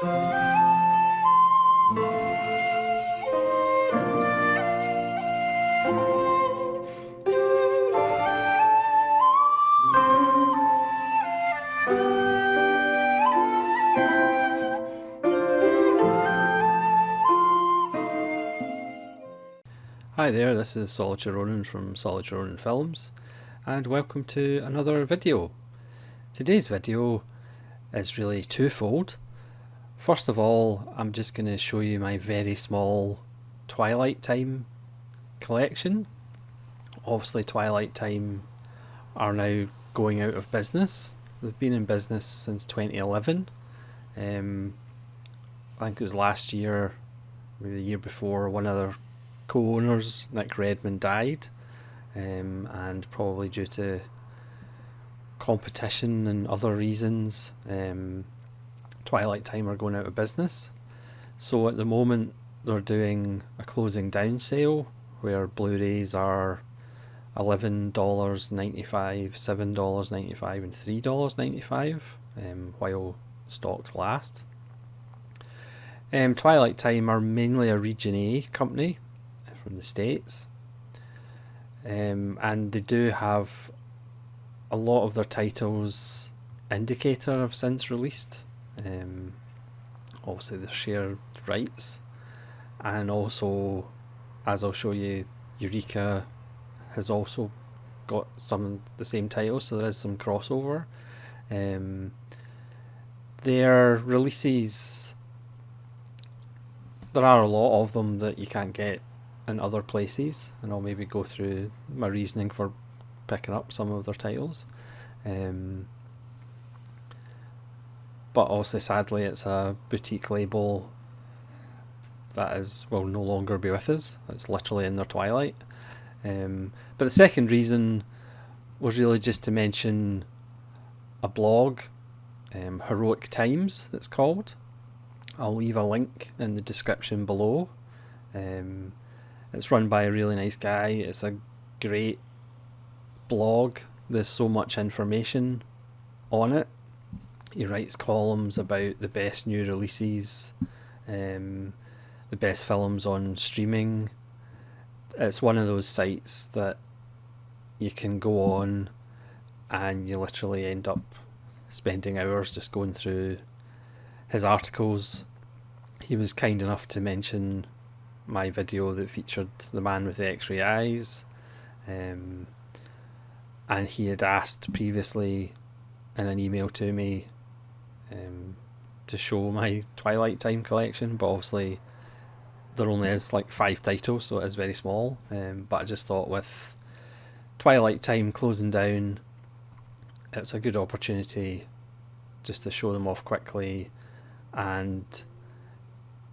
Hi there, this is Solitaire Ronin from Solitaire Ronin Films, and welcome to another video. Today's video is really twofold. First of all, I'm just going to show you my very small Twilight Time collection. Obviously Twilight Time are now going out of business. They've been in business since 2011. I think it was last year, maybe the year before, one of their co-owners, Nick Redmond, died, and probably due to competition and other reasons, Twilight Time are going out of business. So at the moment they're doing a closing down sale where Blu-rays are $11.95, $7.95 and $3.95 while stocks last. Twilight Time are mainly a Region A company from the States, and they do have a lot of their titles Indicator have since released. Obviously they share rights, and also, as I'll show you, Eureka has also got some of the same titles, so there is some crossover. Their releases, there are a lot of them that you can't get in other places, and I'll maybe go through my reasoning for picking up some of their titles. But also, sadly, it's a boutique label that will no longer be with us. It's literally in their twilight. But the second reason was really just to mention a blog, Heroic Times it's called. I'll leave a link in the description below. It's run by a really nice guy. It's a great blog. There's so much information on it. He writes columns about the best new releases, the best films on streaming. It's one of those sites that you can go on and you literally end up spending hours just going through his articles. He was kind enough to mention my video that featured the man with the X-ray eyes, and he had asked previously in an email to me to show my Twilight Time collection, but obviously there only is like 5 titles, so it is very small. But I just thought with Twilight Time closing down, it's a good opportunity just to show them off quickly and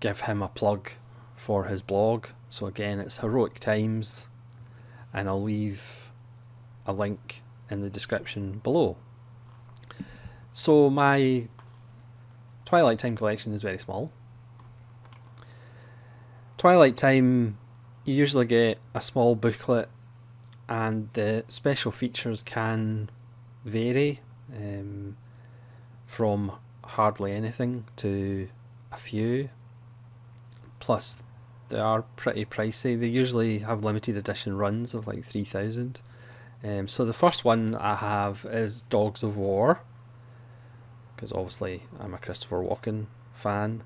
give him a plug for his blog. So again, it's Heroic Times, and I'll leave a link in the description below. So my Twilight Time collection is very small. Twilight Time, you usually get a small booklet, and the special features can vary from hardly anything to a few. Plus they are pretty pricey. They usually have limited edition runs of like 3,000. So the first one I have is Dogs of War, because obviously I'm a Christopher Walken fan,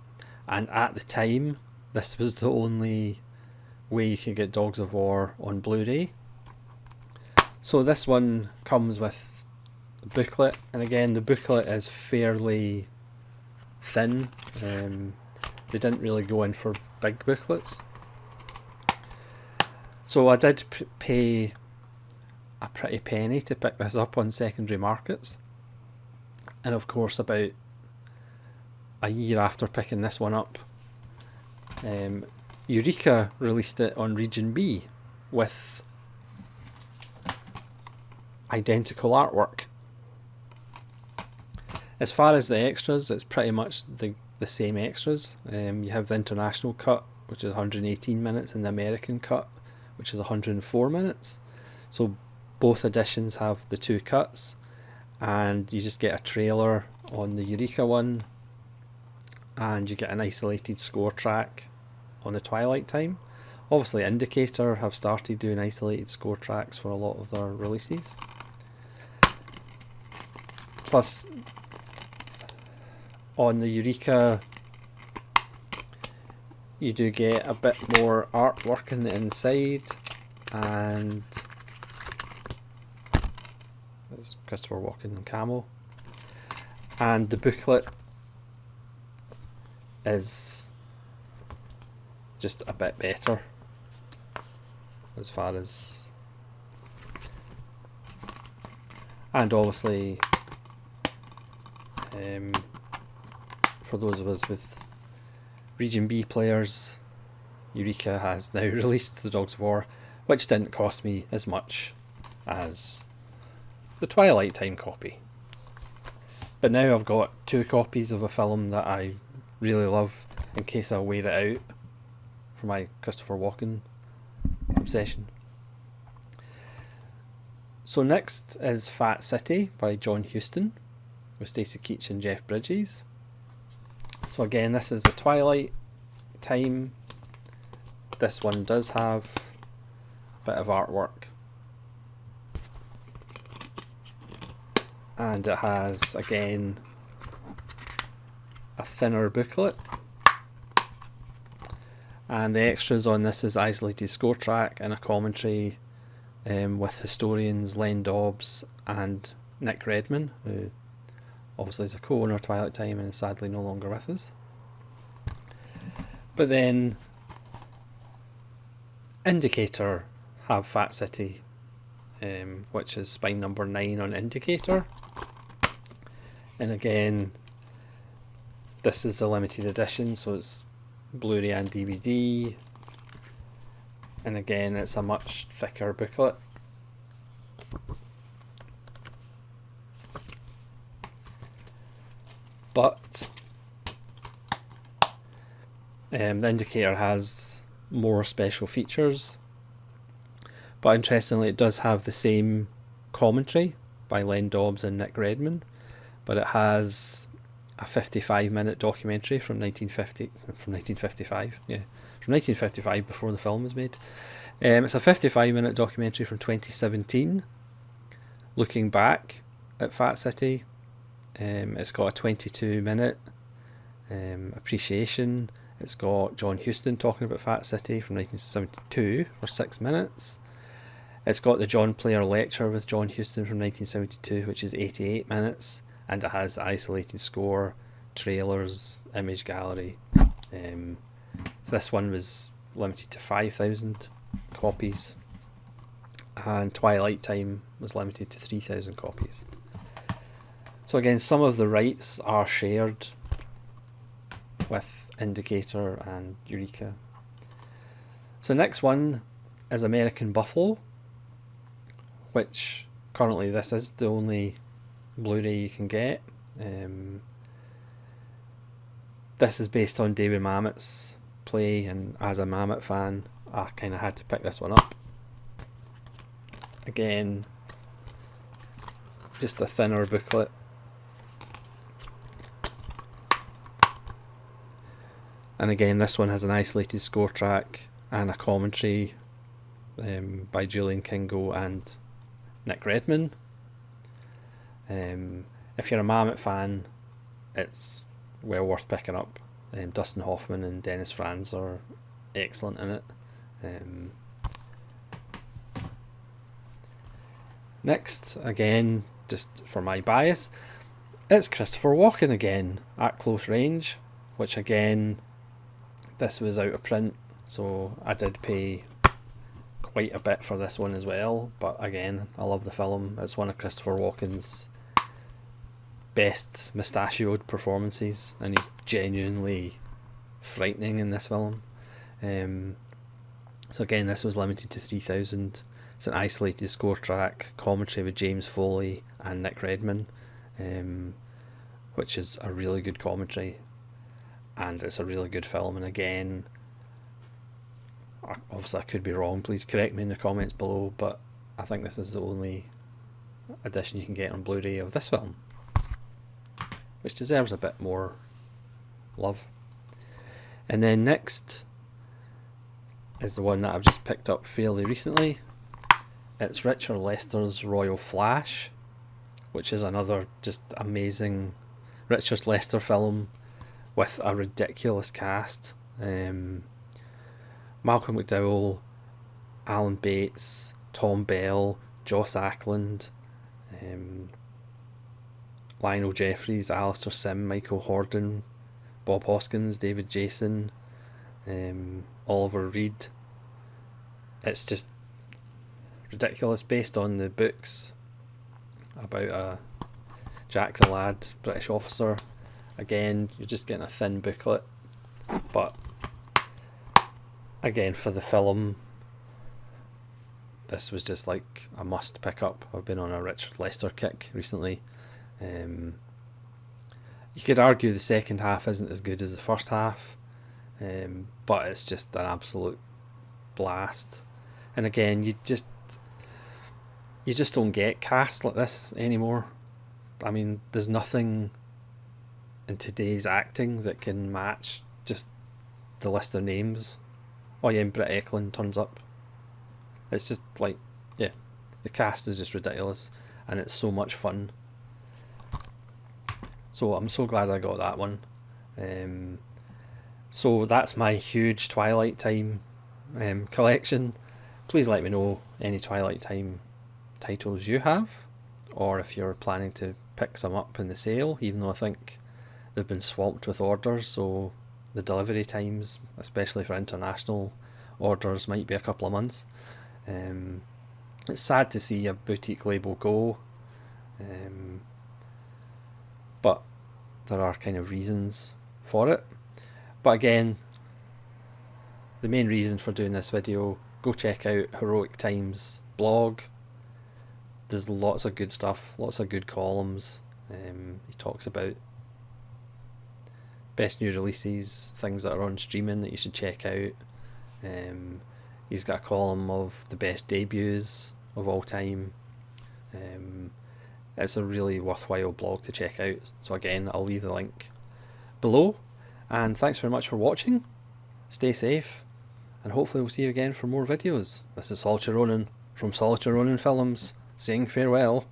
and at the time this was the only way you could get Dogs of War on Blu-ray. So this one comes with a booklet, and again the booklet is fairly thin. They didn't really go in for big booklets. So I did pay a pretty penny to pick this up on secondary markets. And of course, about a year after picking this one up, Eureka released it on Region B with identical artwork. As far as the extras, it's pretty much the same extras. You have the international cut, which is 118 minutes, and the American cut, which is 104 minutes. So both editions have the 2 cuts, and you just get a trailer on the Eureka one, and you get an isolated score track on the Twilight time. Obviously, Indicator have started doing isolated score tracks for a lot of their releases. Plus, on the Eureka, you do get a bit more artwork in the inside, and there's Christopher Walken and camo, and the booklet is just a bit better as far as, and obviously for those of us with Region B players, Eureka has now released the Dogs of War, which didn't cost me as much as the Twilight time copy. But now I've got 2 copies of a film that I really love in case I wear it out for my Christopher Walken obsession. So next is Fat City by John Huston with Stacey Keach and Jeff Bridges. So again, this is the Twilight time. This one does have a bit of artwork, and it has again a thinner booklet, and the extras on this is isolated score track and a commentary with historians Len Dobbs and Nick Redman, who obviously is a co-owner of Twilight Time and is sadly no longer with us. But then Indicator have Fat City, which is spine number 9 on Indicator, and again this is the limited edition, so it's Blu-ray and DVD, and again it's a much thicker booklet. But the Indicator has more special features, but interestingly it does have the same commentary by Len Dobbs and Nick Redman, but it has a 55-minute documentary from 1955 before the film was made. It's a 55-minute documentary from 2017 looking back at Fat City. It's got a 22-minute appreciation. It's got John Huston talking about Fat City from 1972 for 6 minutes. It's got the John Player lecture with John Huston from 1972, which is 88 minutes, and it has the isolated score, trailers, image gallery. So this one was limited to 5,000 copies, and Twilight Time was limited to 3,000 copies. So again, some of the rights are shared with Indicator and Eureka. So next one is American Buffalo, which currently this is the only Blu-ray you can get. This is based on David Mamet's play, and as a Mamet fan I kind of had to pick this one up. Again, just a thinner booklet. And again, this one has an isolated score track and a commentary by Julian Kingo and Nick Redman. If you're a Mamet fan, it's well worth picking up. Dustin Hoffman and Dennis Franz are excellent in it. Next, again, just for my bias, it's Christopher Walken again at close range, which again, this was out of print, so I did pay quite a bit for this one as well. But again, I love the film. It's one of Christopher Walken's best mustachioed performances, and he's genuinely frightening in this film. So again, this was limited to 3,000. It's an isolated score track, commentary with James Foley and Nick Redman, which is a really good commentary, and it's a really good film. And again, obviously I could be wrong, please correct me in the comments below, but I think this is the only edition you can get on Blu-ray of this film, which deserves a bit more love. And then next is the one that I've just picked up fairly recently. It's Richard Lester's Royal Flash, which is another just amazing Richard Lester film with a ridiculous cast. Malcolm McDowell, Alan Bates, Tom Bell, Joss Ackland, Lionel Jeffries, Alistair Sim, Michael Hordern, Bob Hoskins, David Jason, Oliver Reed. It's just ridiculous, based on the books about Jack the Lad, British officer. Again, you're just getting a thin booklet, but again, for the film, this was just like a must pick up. I've been on a Richard Lester kick recently. You could argue the second half isn't as good as the first half, but it's just an absolute blast. And again, you just don't get casts like this anymore. I mean, there's nothing in today's acting that can match just the list of names. Oh yeah, and Britt Ekland turns up. It's just like, yeah, the cast is just ridiculous, and it's so much fun. So I'm so glad I got that one. So that's my huge Twilight Time collection. Please let me know any Twilight Time titles you have, or if you're planning to pick some up in the sale, even though I think they've been swamped with orders, so the delivery times, especially for international orders, might be a couple of months. It's sad to see a boutique label go, but there are kind of reasons for it. But again, the main reason for doing this video, go check out Heroic Times blog. There's lots of good stuff, lots of good columns. He talks about best new releases, things that are on streaming that you should check out. He's got a column of the best debuts of all time. It's a really worthwhile blog to check out. So again, I'll leave the link below. And thanks very much for watching. Stay safe, and hopefully we'll see you again for more videos. This is Solitary Ronin from Solitary Ronin Films, saying farewell.